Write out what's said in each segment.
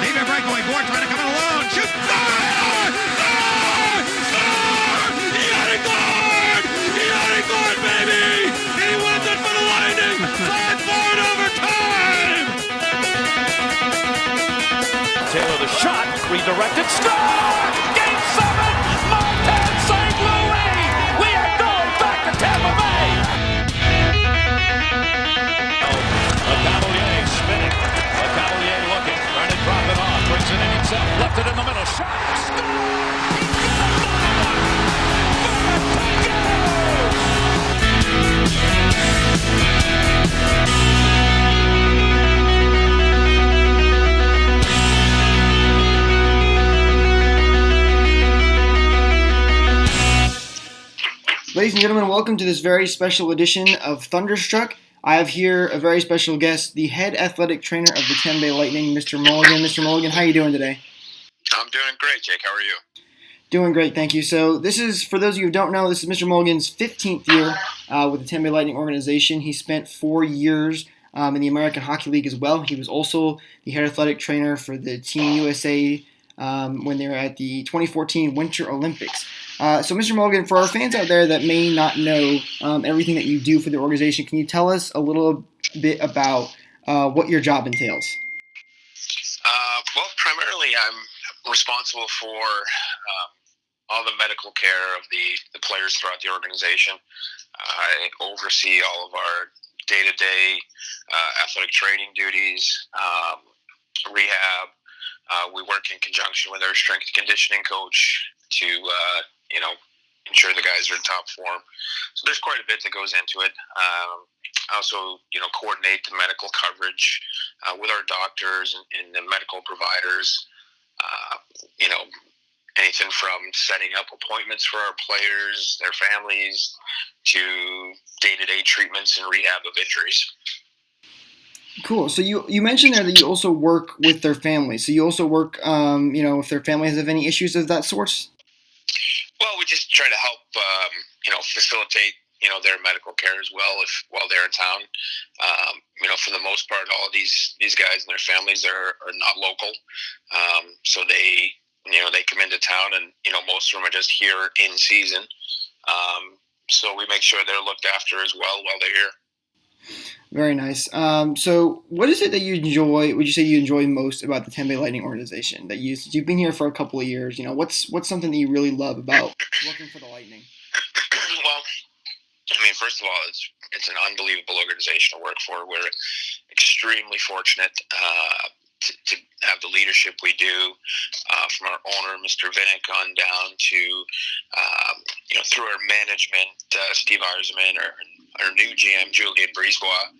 Deep breakaway, Gord trying to come in alone. Shoot! Score! Score! Score! Yanni Gord! Yanni Gord, baby! He wins it for the Lightning! 5-4 in overtime! Taylor the shot, redirected, score! Game 7, Martin St. Louis! We are going back to Tampa Bay! Lecavalier spinning, Lecavalier looking, trying to drop it off, brings it in himself, left it in the middle, shot, score! Ladies and gentlemen, welcome to this very special edition of Thunderstruck. I have here a very special guest, the head athletic trainer of the Tampa Bay Lightning, Mr. Mulligan. Mr. Mulligan, how are you doing today? I'm doing great, Jake. How are you? Doing great, thank you. So this is, for those of you who don't know, this is Mr. Mulligan's 15th year with the Tampa Bay Lightning organization. He spent 4 years in the American Hockey League as well. He was also the head athletic trainer for the Team USA when they were at the 2014 Winter Olympics. So, Mr. Mulligan, for our fans out there that may not know everything that you do for the organization, can you tell us a little bit about what your job entails? Well, primarily I'm responsible for all the medical care of the players throughout the organization. I oversee all of our day-to-day athletic training duties, rehab. We work in conjunction with our strength and conditioning coach to ensure the guys are in top form. So there's quite a bit that goes into it. I also, coordinate the medical coverage with our doctors and the medical providers. Anything from setting up appointments for our players, their families, to day-to-day treatments and rehab of injuries. Cool. So you mentioned there that you also work with their families. So you also work, if their families have any issues of that sort? Well, we just try to help, facilitate, their medical care as well while they're in town. For the most part, all of these guys and their families are not local. So they come into town and, most of them are just here in season. So we make sure they're looked after as well while they're here. Very nice. So what is it that you enjoy, would you say you enjoy most about the Tampa Bay Lightning organization? That you've been here for a couple of years, what's something that you really love about working for the Lightning? Well, first of all, it's an unbelievable organization to work for. We're extremely fortunate to have the leadership we do, from our owner, Mr. Vinnick, on down to, through our management, Steve Eiserman, our new GM, Julian Brisebois,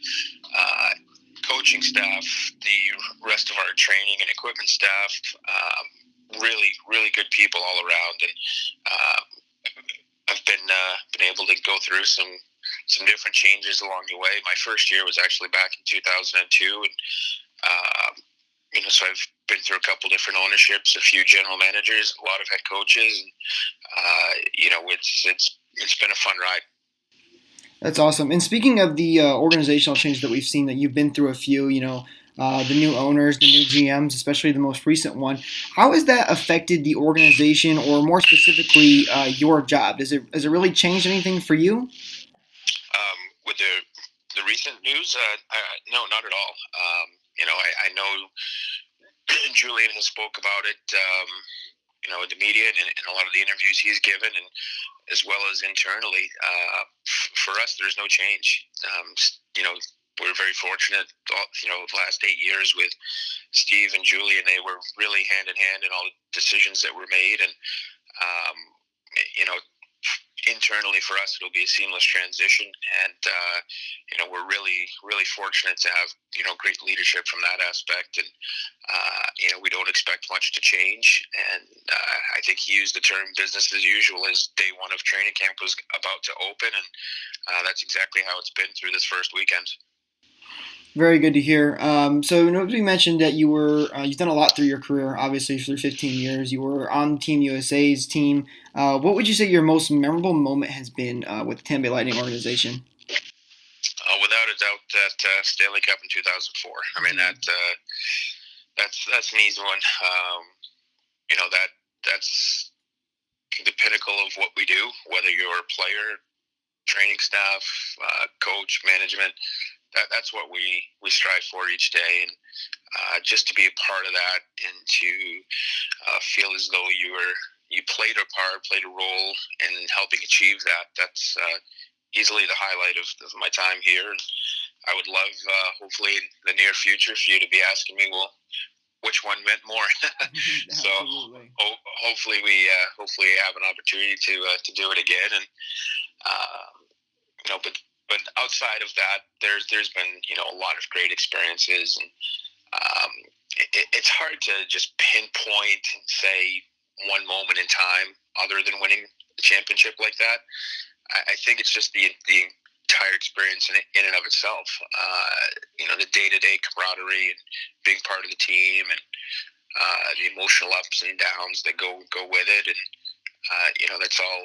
coaching staff, the rest of our training and equipment staff, really, really good people all around. And I've been able to go through some different changes along the way. My first year was actually back in 2002, and so I've been through a couple different ownerships, a few general managers, a lot of head coaches, and it's been a fun ride. That's awesome. And speaking of the organizational changes that we've seen, that you've been through a few, the new owners, the new GMs, especially the most recent one, how has that affected the organization, or more specifically, your job? Has it really changed anything for you? With the recent news, no, not at all. I know Julian has spoke about it, in the media and in a lot of the interviews he's given, and as well as internally. For us, there's no change. We're very fortunate, the last 8 years with Steve and Julian. They were really hand in hand in all the decisions that were made. And, internally for us, it'll be a seamless transition. And, we're really, really fortunate to have, great leadership from that aspect. And, we don't expect much to change. And I think he used the term business as usual as day one of training camp was about to open. And that's exactly how it's been through this first weekend. Very good to hear. So we mentioned that you've done a lot through your career, obviously through 15 years. You were on Team USA's team. What would you say your most memorable moment has been with the Tampa Bay Lightning organization? Without a doubt, that Stanley Cup in 2004. that's an easy one. That's the pinnacle of what we do. Whether you're a player, training staff, coach, management, that's what we strive for each day, and just to be a part of that and to feel as though you played a part, played a role in helping achieve that. That's easily the highlight of my time here. And I would love, hopefully, in the near future, for you to be asking me, well, which one meant more? So hopefully we have an opportunity to do it again. And but outside of that, there's been a lot of great experiences, and it's hard to just pinpoint and say one moment in time other than winning the championship like that. I think it's just the entire experience in and of itself. The day-to-day camaraderie and being part of the team, and the emotional ups and downs that go with it, and that's all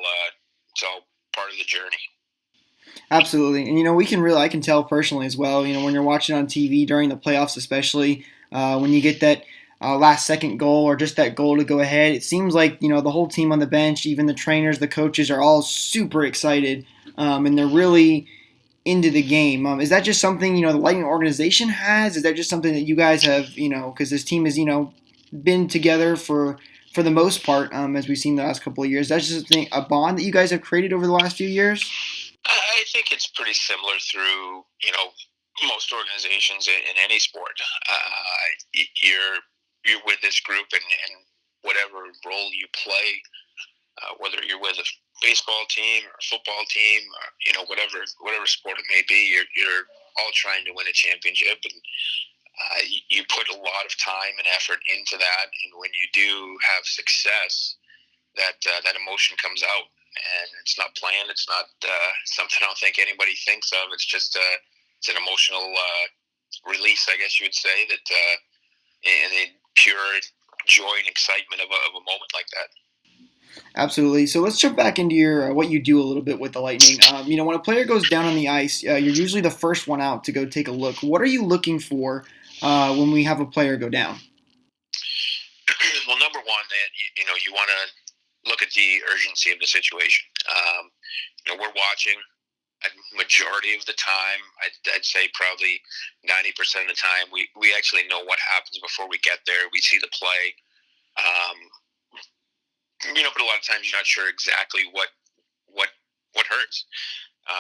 it's all part of the journey. Absolutely, and I can tell personally as well. When you're watching on TV during the playoffs, especially when you get that last second goal or just that goal to go ahead, it seems like the whole team on the bench, even the trainers, the coaches, are all super excited, and they're really into the game. Is that just something the Lightning organization has? Is that just something that you guys have? Because this team has been together for the most part, as we've seen the last couple of years. That's just a bond that you guys have created over the last few years. I think it's pretty similar through most organizations in any sport. You're with this group, and whatever role you play, whether you're with a baseball team or a football team, or whatever sport it may be, you're all trying to win a championship, and you put a lot of time and effort into that. And when you do have success, that emotion comes out, and it's not planned. It's not something I don't think anybody thinks of. It's just it's an emotional release, I guess you would say, that and the pure joy and excitement of a moment like that. Absolutely. So let's jump back into your what you do a little bit with the Lightning. When a player goes down on the ice, you're usually the first one out to go take a look. What are you looking for when we have a player go down? Well, number one, you want to look at the urgency of the situation. We're watching a majority of the time. I'd say probably 90% of the time, we actually know what happens before we get there. We see the play. But a lot of times you're not sure exactly what hurts.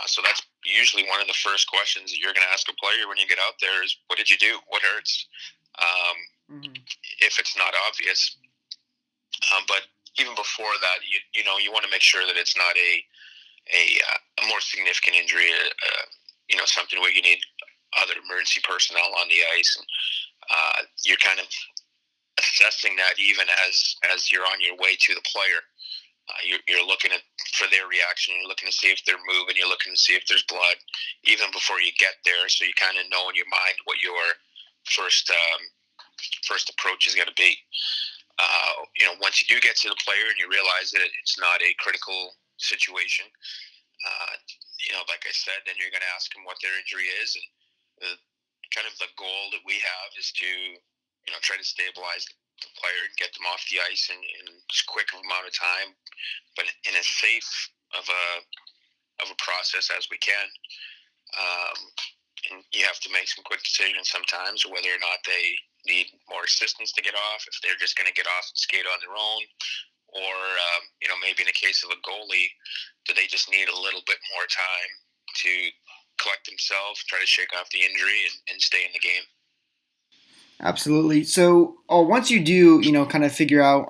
So that's usually one of the first questions that you're going to ask a player when you get out there is, what did you do? What hurts? If it's not obvious. But even before that, you want to make sure that it's not a more significant injury, something where you need other emergency personnel on the ice. And you're kind of assessing that even as you're on your way to the player. You're looking for their reaction. You're looking to see if they're moving. You're looking to see if there's blood, even before you get there. So you kind of know in your mind what your first approach is going to be. Once you do get to the player and you realize that it's not a critical situation, like I said, then you're going to ask them what their injury is, and kind of the goal that we have is to try to stabilize the player and get them off the ice in as quick of amount of time, but in as safe of a process as we can. And you have to make some quick decisions sometimes, whether or not they need more assistance to get off, if they're just going to get off and skate on their own, or maybe in the case of a goalie, do they just need a little bit more time to collect themselves, try to shake off the injury, and stay in the game. Absolutely. So once you do, kind of figure out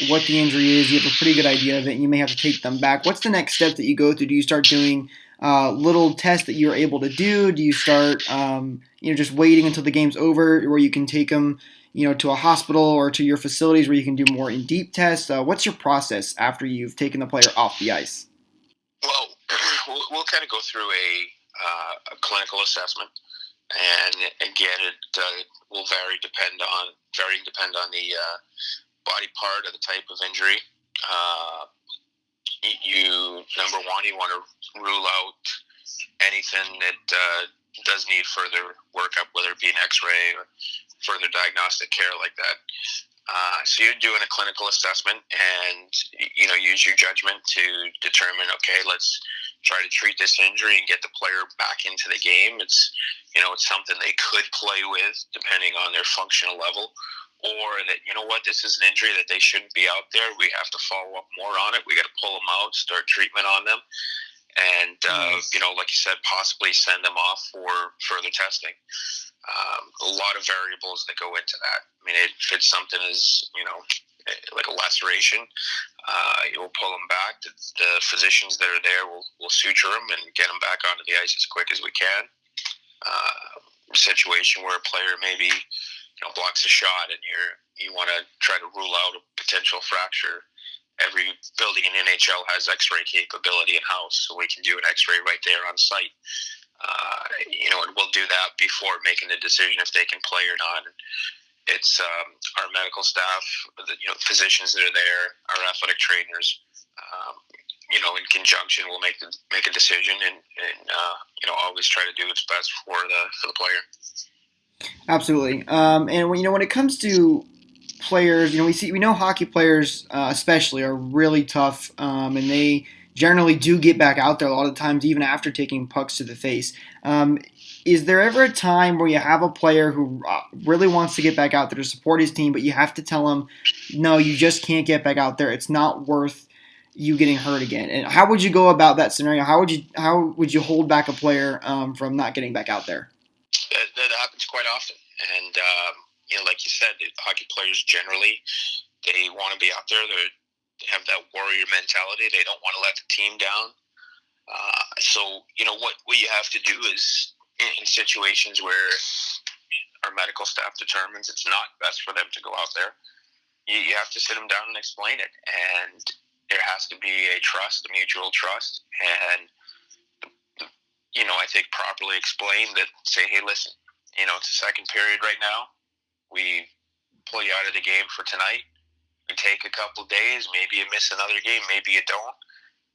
what the injury is, you have a pretty good idea of it, and you may have to take them back. What's the next step that you go through? Do you start doing little tests that you're able to do? Do you start, just waiting until the game's over, where you can take them, to a hospital or to your facilities where you can do more in-deep tests? What's your process after you've taken the player off the ice? Well, we'll kind of go through a clinical assessment. And again, it will depend on the body part or the type of injury. Number one, you want to rule out anything that does need further workup, whether it be an X-ray or further diagnostic care like that. So you're doing a clinical assessment and, use your judgment to determine, okay, let's try to treat this injury and get the player back into the game. It's something they could play with depending on their functional level, or that, this is an injury that they shouldn't be out there. We have to follow up more on it. We got to pull them out, start treatment on them. And, like you said, possibly send them off for further testing. A lot of variables that go into that. I mean, if it's something as, like a laceration, you'll pull them back. The physicians that are there will suture them and get them back onto the ice as quick as we can. Situation where a player maybe, blocks a shot and you want to try to rule out a potential fracture. Every building in NHL has X-ray capability in-house, so we can do an X-ray right there on site. And we'll do that before making the decision if they can play or not. And it's our medical staff, physicians that are there, our athletic trainers. In conjunction, we'll make a decision and always try to do what's best for the player. Absolutely. And when it comes to players, we know hockey players especially are really tough, and they generally do get back out there a lot of times, even after taking pucks to the face. Is there ever a time where you have a player who really wants to get back out there to support his team, but you have to tell him, no, you just can't get back out there. It's not worth you getting hurt again. And how would you go about that scenario? How would you hold back a player from not getting back out there? That happens quite often. And, like you said, hockey players generally, they want to be out there. They have that warrior mentality. They don't want to let the team down. So, what you have to do is, in situations where our medical staff determines it's not best for them to go out there, you have to sit them down and explain it. And there has to be a mutual trust. And, I think properly explain that, say, hey, listen, it's the second period right now. We pull you out of the game for tonight. We take a couple days. Maybe you miss another game. Maybe you don't.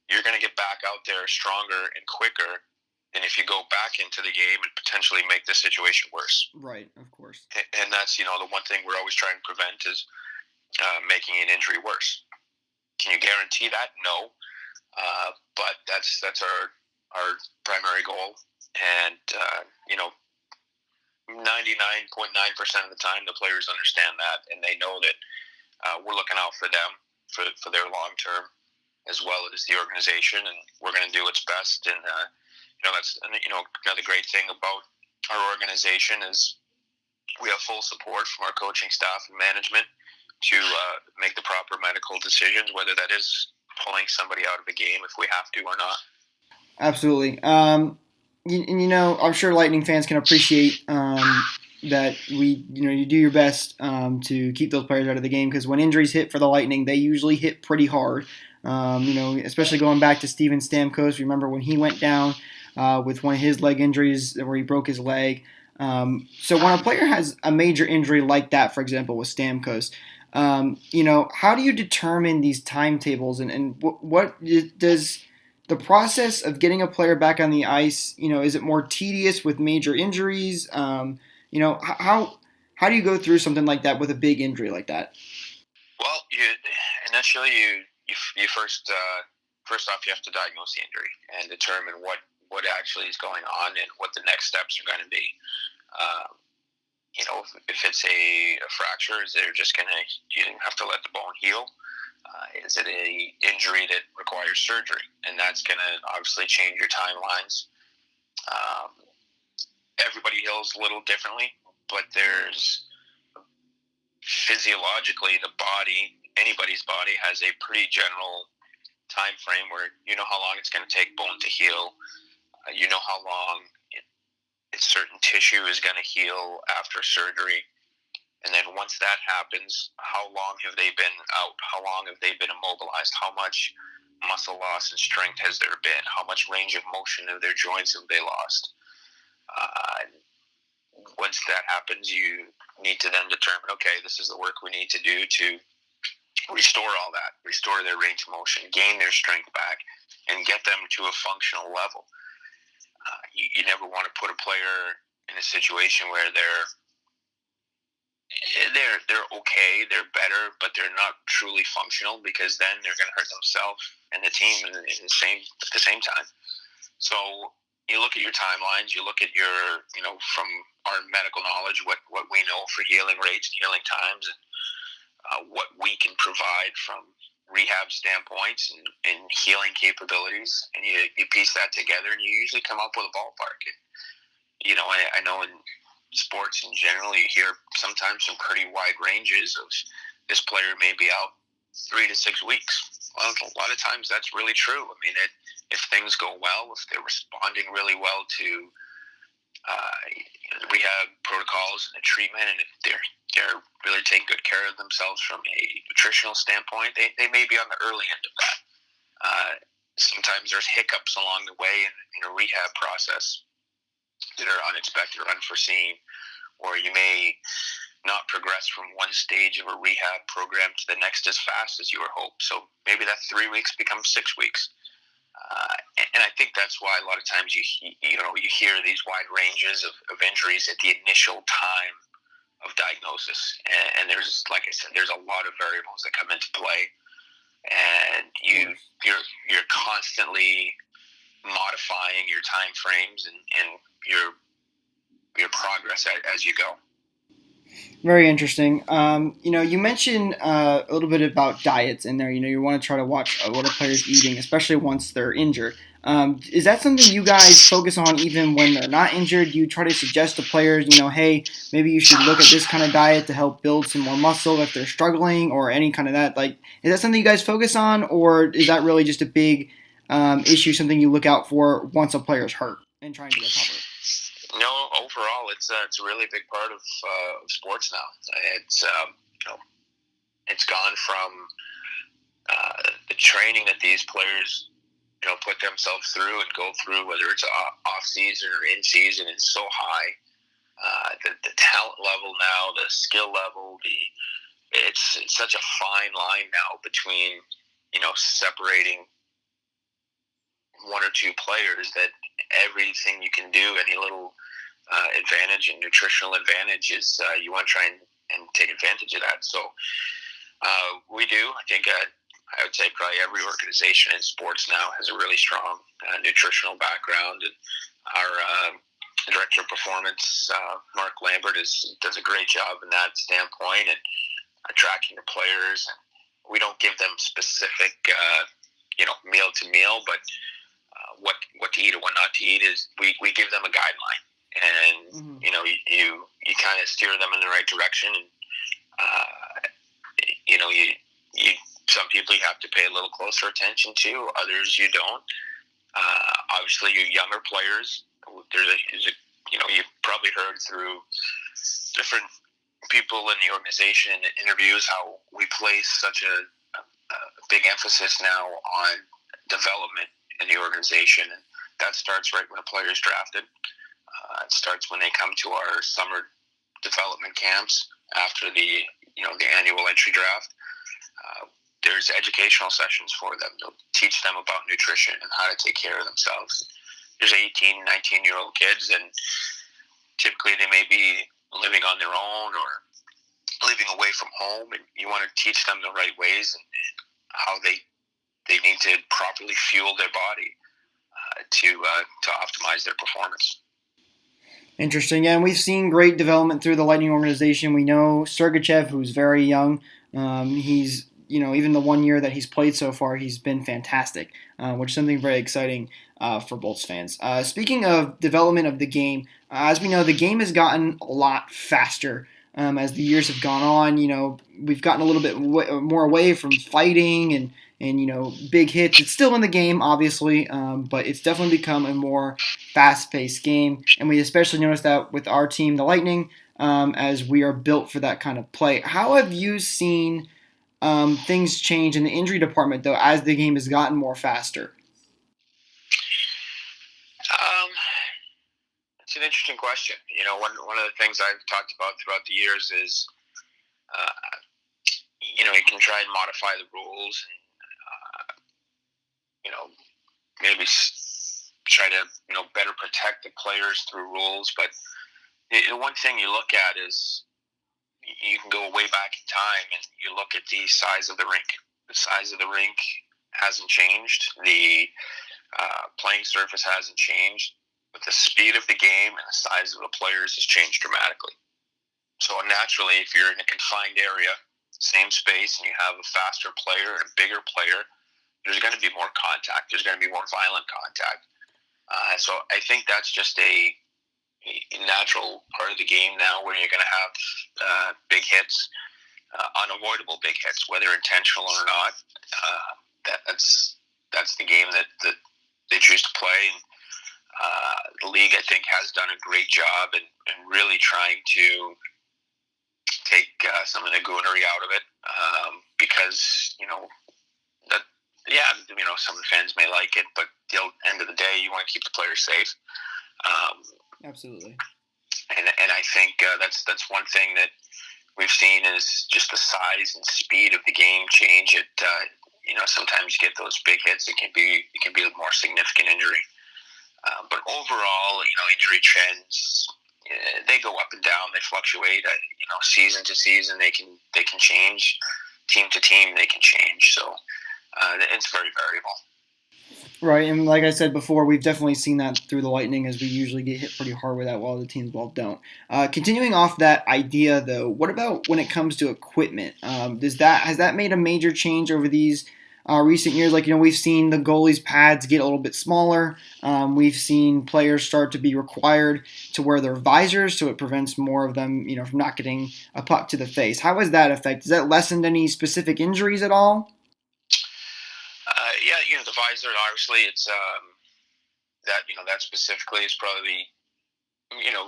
You're going to get back out there stronger and quicker than if you go back into the game and potentially make the situation worse. Right, of course. And that's, the one thing we're always trying to prevent is making an injury worse. Can you guarantee that? No. But that's our primary goal. And, 99.9% of the time, the players understand that, and they know that we're looking out for them for their long term, as well as the organization, and we're going to do what's best. And that's another great thing about our organization is we have full support from our coaching staff and management to make the proper medical decisions, whether that is pulling somebody out of the game if we have to or not. Absolutely. I'm sure Lightning fans can appreciate that you do your best to keep those players out of the game, because when injuries hit for the Lightning, they usually hit pretty hard. Especially going back to Steven Stamkos. Remember when he went down with one of his leg injuries where he broke his leg. So when a player has a major injury like that, for example, with Stamkos, how do you determine these timetables and what does the process of getting a player back on the ice, is it more tedious with major injuries? How do you go through something like that with a big injury like that? Well, initially you first off you have to diagnose the injury and determine what actually is going on and what the next steps are going to be. If it's a fracture, is there just you have to let the bone heal? Is it a injury that requires surgery? And that's going to obviously change your timelines. Everybody heals a little differently, but there's physiologically anybody's body has a pretty general time frame where you know how long it's going to take bone to heal. You know how long a certain tissue is going to heal after surgery. And then once that happens, how long have they been out? How long have they been immobilized? How much muscle loss and strength has there been? How much range of motion of their joints have they lost? Once that happens, you need to then determine, okay, this is the work we need to do to restore all that, restore their range of motion, gain their strength back, and get them to a functional level. you never want to put a player in a situation where they're okay, they're better, but they're not truly functional, because then they're going to hurt themselves and the team at the same time. So you look at your timelines, you look at your, from our medical knowledge, what we know for healing rates and healing times, and what we can provide from rehab standpoints and healing capabilities, and you piece that together, and you usually come up with a ballpark. And, I know in sports in general, you hear sometimes some pretty wide ranges of this player may be out 3 to 6 weeks. Well, a lot of times that's really true. I mean, if things go well, if they're responding really well to the rehab protocols and the treatment, and if they're really taking good care of themselves from a nutritional standpoint, they may be on the early end of that. Sometimes there's hiccups along the way in a rehab process that are unexpected or unforeseen, or you may not progress from one stage of a rehab program to the next as fast as you were hoped. So maybe that 3 weeks becomes 6 weeks. And I think that's why a lot of times you hear these wide ranges of injuries at the initial time of diagnosis. And there's, like I said, there's a lot of variables that come into play, and you're constantly modifying your time frames and your progress as you go. Very interesting. You mentioned a little bit about diets in there. You want to try to watch what a player's eating, especially once they're injured. Is that something you guys focus on even when they're not injured? Do you try to suggest to players, hey, maybe you should look at this kind of diet to help build some more muscle if they're struggling, or any kind of that? Like, is that something you guys focus on, or is that really just a big issue, something you look out for once a player's hurt and trying to recover? No, overall, it's a really big part of sports now. It's gone from the training that these players put themselves through and go through, whether it's off season or in season, is so high. The talent level now, the skill level, it's such a fine line now between separating one or two players, that everything you can do, any little advantage and nutritional advantage, is you want to try and take advantage of that. So we do. I think I would say probably every organization in sports now has a really strong nutritional background, and our director of performance, Mark Lambert, does a great job in that standpoint, and tracking the players. And we don't give them specific meal to meal, but what to eat or what not to eat is we give them a guideline, and you kind of steer them in the right direction. And you some people you have to pay a little closer attention to, others you don't. Obviously, your younger players, you've probably heard through different people in the organization and interviews how we place such a big emphasis now on development in the organization, and that starts right when a player is drafted. It starts when they come to our summer development camps after the annual entry draft. There's educational sessions for them. They'll teach them about nutrition and how to take care of themselves. There's 18, 19-year-old kids, and typically they may be living on their own or living away from home, and you want to teach them the right ways and how they need to properly fuel their body to optimize their performance. Interesting. Yeah, and we've seen great development through the Lightning organization. We know Sergachev, who's very young. He's, even the 1 year that he's played so far, he's been fantastic, which is something very exciting for Bolts fans. Speaking of development of the game, as we know, the game has gotten a lot faster as the years have gone on. We've gotten a little bit more away from fighting and big hits. It's still in the game, obviously, but it's definitely become a more fast-paced game. And we especially noticed that with our team, the Lightning, as we are built for that kind of play. How have you seen things change in the injury department, though, as the game has gotten more faster? It's an interesting question. One of the things I've talked about throughout the years is, you can try and modify the rules and, maybe try to better protect the players through rules. But the one thing you look at is you can go way back in time and you look at the size of the rink. The size of the rink hasn't changed. The playing surface hasn't changed, but the speed of the game and the size of the players has changed dramatically. So naturally, if you're in a confined area, same space, and you have a faster player and a bigger player, there's going to be more contact. There's going to be more violent contact. So I think that's just a natural part of the game now, where you're going to have big hits, unavoidable big hits, whether intentional or not. That's the game that they choose to play. And, the league, I think, has done a great job in really trying to take some of the goonery out of it, because some of the fans may like it, but at the end of the day, you want to keep the players safe. Absolutely. And I think that's one thing that we've seen is just the size and speed of the game change. It sometimes you get those big hits. It can be a more significant injury. But overall, injury trends, they go up and down. They fluctuate. Season to season, they can change. Team to team, they can change. So it's very variable. Right, and like I said before, we've definitely seen that through the Lightning, as we usually get hit pretty hard with that, while the teams don't. Continuing off that idea, though, what about when it comes to equipment? Has that made a major change over these recent years? Like, we've seen the goalies' pads get a little bit smaller. We've seen players start to be required to wear their visors, so it prevents more of them, from not getting a puck to the face. How has that affected? Has that lessened any specific injuries at all? The visor, obviously, it's that specifically is probably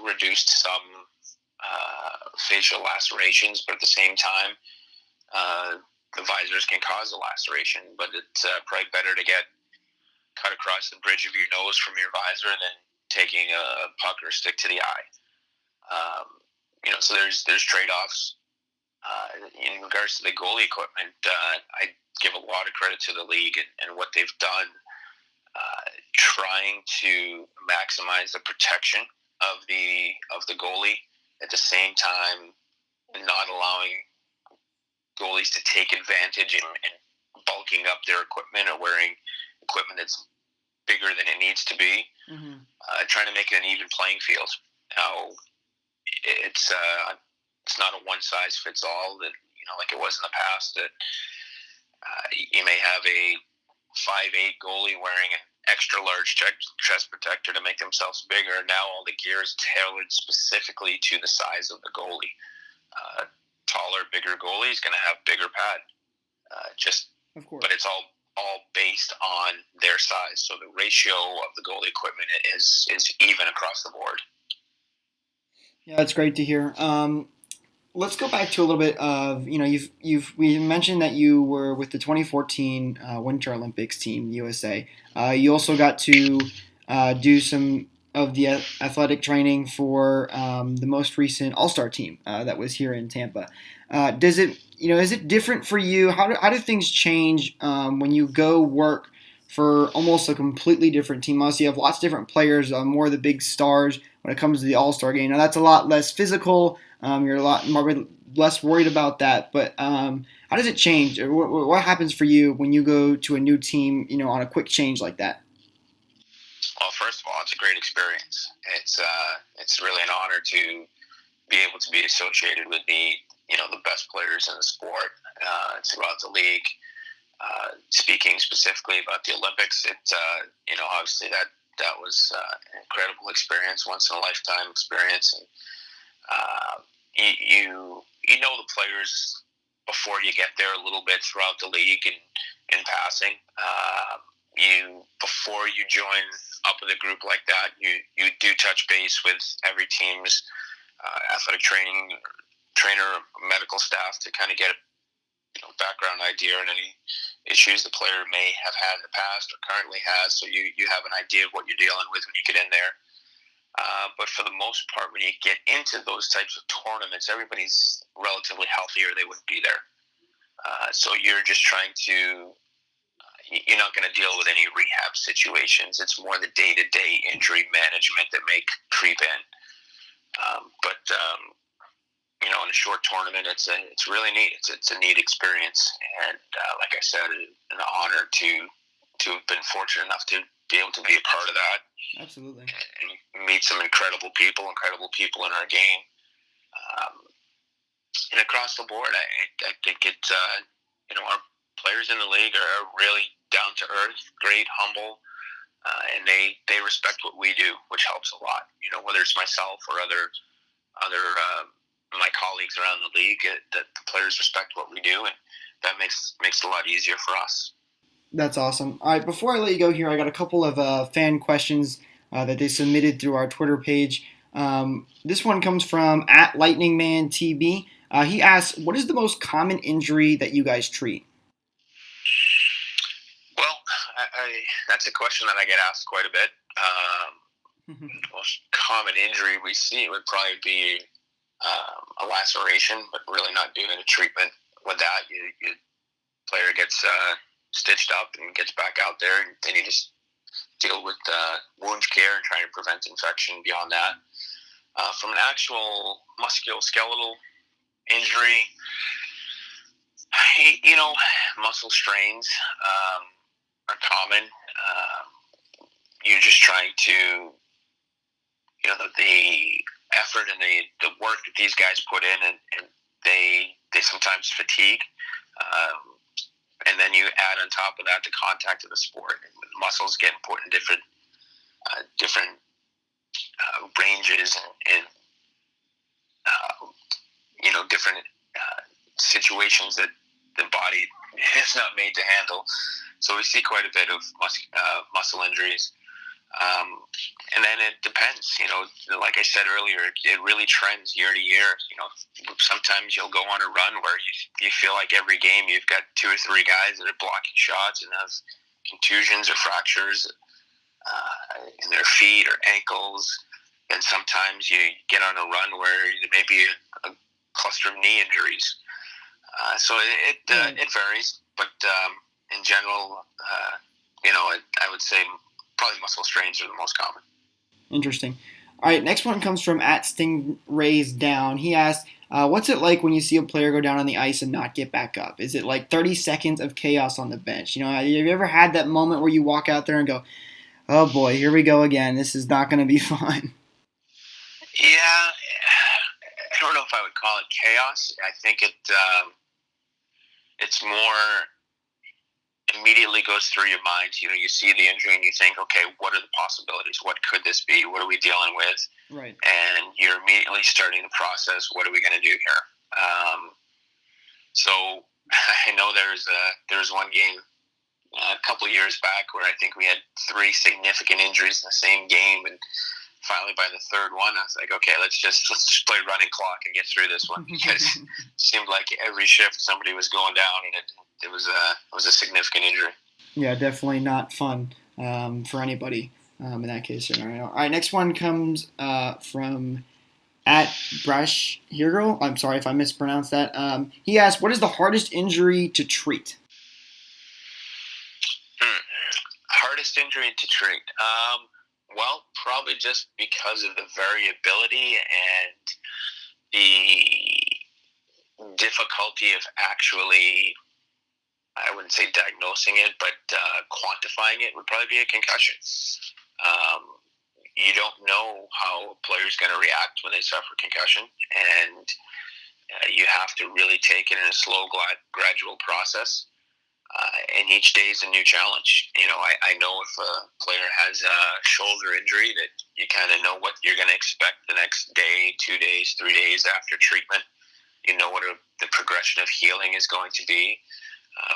reduced some facial lacerations, but at the same time, the visors can cause a laceration. But it's probably better to get cut across the bridge of your nose from your visor than taking a puck or stick to the eye. So there's trade-offs. In regards to the goalie equipment, I give a lot of credit to the league and what they've done, trying to maximize the protection of the goalie, at the same time not allowing goalies to take advantage and bulking up their equipment or wearing equipment that's bigger than it needs to be. Mm-hmm. Trying to make it an even playing field. Now, it's not a one-size-fits-all, that like it was in the past, that you may have a 5'8" goalie wearing an extra large chest protector to make themselves bigger. Now all the gear is tailored specifically to the size of the goalie. Taller, bigger goalie is going to have bigger pad. Of course. But it's all based on their size. So the ratio of the goalie equipment is even across the board. Yeah, that's great to hear. Let's go back to a little bit of, we mentioned that you were with the 2014 Winter Olympics team, USA. You also got to do some of the athletic training for the most recent AllStar team that was here in Tampa. Is it different for you? How do things change when you go work for almost a completely different team? Obviously, you have lots of different players, more of the big stars when it comes to the AllStar game. Now, that's a lot less physical. You're a lot more, less worried about that. But how does it change? What happens for you when you go to a new team, on a quick change like that? Well, first of all, it's a great experience. It's really an honor to be able to be associated with the best players in the sport throughout the league. Speaking specifically about the Olympics, obviously that was an incredible experience, once in a lifetime experience, and you know the players before you get there a little bit throughout the league and in passing. Before you join up with a group like that, you do touch base with every team's athletic trainer, medical staff, to kind of get a background idea on any issues the player may have had in the past or currently has, so you have an idea of what you're dealing with when you get in there. But for the most part, when you get into those types of tournaments, everybody's relatively healthy or they wouldn't be there. So you're just trying to you're not going to deal with any rehab situations. It's more the day-to-day injury management that may creep in. But in a short tournament, it's really neat. It's a neat experience, and like I said, an honor to have been fortunate enough to be able to be a part of that. Absolutely. And meet some incredible people in our game. And across the board, I think it's, our players in the league are really down to earth, great, humble, and they respect what we do, which helps a lot. Whether it's myself or other my colleagues around the league, that the players respect what we do, and that makes it a lot easier for us. That's awesome. All right, before I let you go here, I got a couple of fan questions that they submitted through our Twitter page. This one comes from @LightningManTB. He asks, what is the most common injury that you guys treat? Well, that's a question that I get asked quite a bit. The most common injury we see would probably be a laceration, but really not doing a treatment with that. Your player gets stitched up and gets back out there, and then you just deal with wound care and trying to prevent infection beyond that. From an actual musculoskeletal injury, muscle strains are common. You're just trying to, the effort and the work that these guys put in, and they sometimes fatigue. And then you add on top of that the contact of the sport. And the muscles get put in different ranges and different situations that the body is not made to handle. So we see quite a bit of muscle injuries. And then it depends, like I said earlier, it really trends year to year. Sometimes you'll go on a run where you feel like every game you've got 2 or 3 guys that are blocking shots and have contusions or fractures in their feet or ankles. And sometimes you get on a run where there may be a cluster of knee injuries. So it varies, but in general, I would say probably muscle strains are the most common. Interesting. All right, next one comes from @StingraysDown. He asks, what's it like when you see a player go down on the ice and not get back up? Is it like 30 seconds of chaos on the bench? Have you ever had that moment where you walk out there and go, oh boy, here we go again. This is not going to be fun. Yeah, I don't know if I would call it chaos. I think it's more immediately goes through your mind. You see the injury and you think, okay, what are the possibilities? What could this be? What are we dealing with? Right. And you're immediately starting the process. What are we going to do here? So I know there was one game a couple of years back where I think we had 3 significant injuries in the same game, and finally by the third one I was like, okay, let's just play running clock and get through this one, because it seemed like every shift somebody was going down, and it was a significant injury. Yeah, definitely not fun for anybody in that case. All right, next one comes from @BrushHero. I'm sorry if I mispronounced that. He asked, what is the hardest injury to treat? Hardest injury to treat? Well, probably just because of the variability and the difficulty of actually, I wouldn't say diagnosing it, but quantifying it would probably be a concussion. You don't know how a player's going to react when they suffer concussion, and you have to really take it in a slow, gradual process. And each day is a new challenge. I know if a player has a shoulder injury, that you kind of know what you're going to expect the next day, 2 days, 3 days after treatment. You know what the progression of healing is going to be.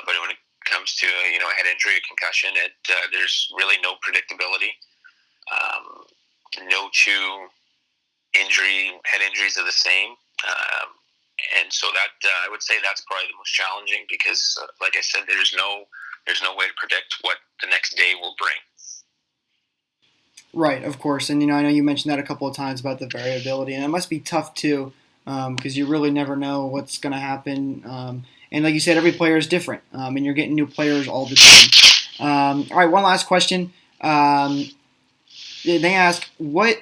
But when it comes to a head injury, a concussion, there's really no predictability. No 2 head injuries are the same. And so that I would say that's probably the most challenging, because, like I said, there's no way to predict what the next day will bring. Right, of course. And I know you mentioned that a couple of times about the variability, and it must be tough too, because you really never know what's going to happen. And like you said, every player is different, and you're getting new players all the time. All right, one last question. They ask, do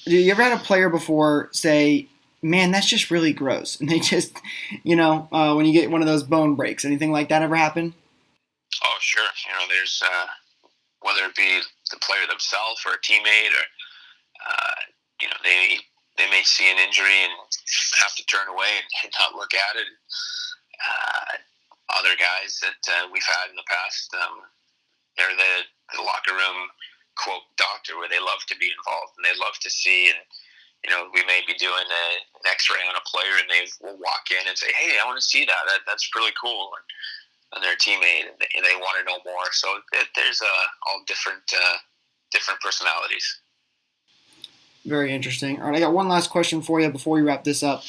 you ever had a player before say, man, that's just really gross? And they just, when you get one of those bone breaks, anything like that ever happen? Oh, sure. There's whether it be the player themselves or a teammate, or they may see an injury and have to turn away and not look at it. Other guys that we've had in the past, they're the locker room quote doctor, where they love to be involved and they love to see. And we may be doing an X-ray on a player, and they will walk in and say, "Hey, I want to see that. That's really cool." And their teammate, and they want to know more. So there's all different personalities. Very interesting. All right, I got one last question for you before we wrap this up.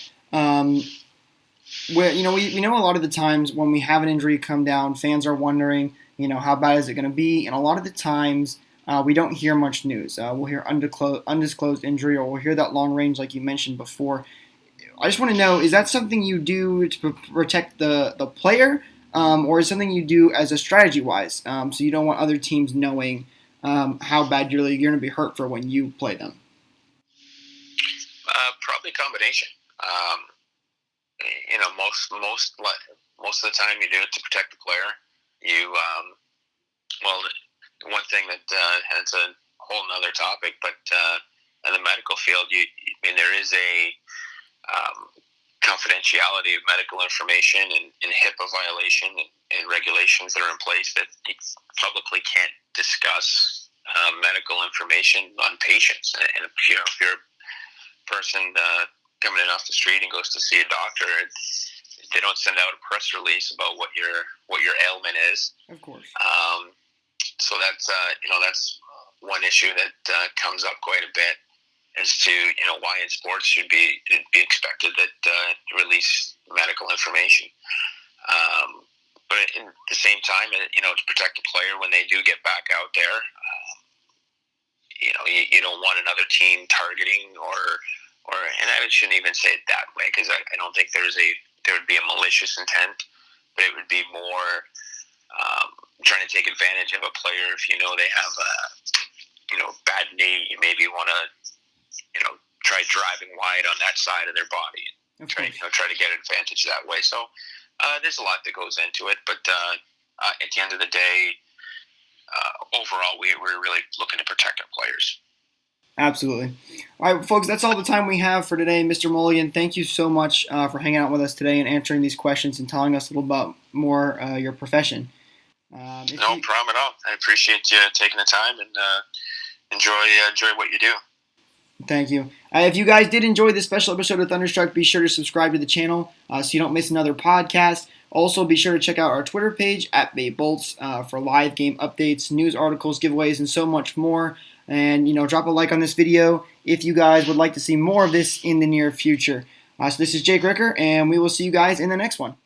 Where we know a lot of the times when we have an injury come down, fans are wondering, how bad is it going to be? And a lot of the times we don't hear much news. We'll hear undisclosed injury, or we'll hear that long range like you mentioned before. I just want to know, is that something you do to protect the player, or is it something you do as a strategy-wise, so you don't want other teams knowing how bad you're going to be hurt for when you play them? Probably a combination. Most of the time you do it to protect the player. One thing that it's a whole nother topic, but in the medical field, there is a confidentiality of medical information and HIPAA violation and regulations that are in place that you publicly can't discuss medical information on patients. And if you're a person coming in off the street and goes to see a doctor, they don't send out a press release about what your ailment is. Of course. So that's one issue that comes up quite a bit, as to why in sports should be expected that release medical information. But at the same time, to protect the player when they do get back out there, you don't want another team targeting and I shouldn't even say it that way, because I don't think there would be a malicious intent, but it would be more trying to take advantage of a player. If they have a bad knee, you maybe want to try driving wide on that side of their body and try to get an advantage that way. So there's a lot that goes into it, but at the end of the day, overall, we're really looking to protect our players. Absolutely. All right, folks, that's all the time we have for today. Mr. Mulligan, thank you so much for hanging out with us today and answering these questions and telling us a little bit more your profession. No problem at all. I appreciate you taking the time, and enjoy what you do. Thank you. If you guys did enjoy this special episode of Thunderstruck, be sure to subscribe to the channel so you don't miss another podcast. Also, be sure to check out our Twitter page at BayBolts for live game updates, news articles, giveaways, and so much more. And, drop a like on this video if you guys would like to see more of this in the near future. So this is Jake Ricker, and we will see you guys in the next one.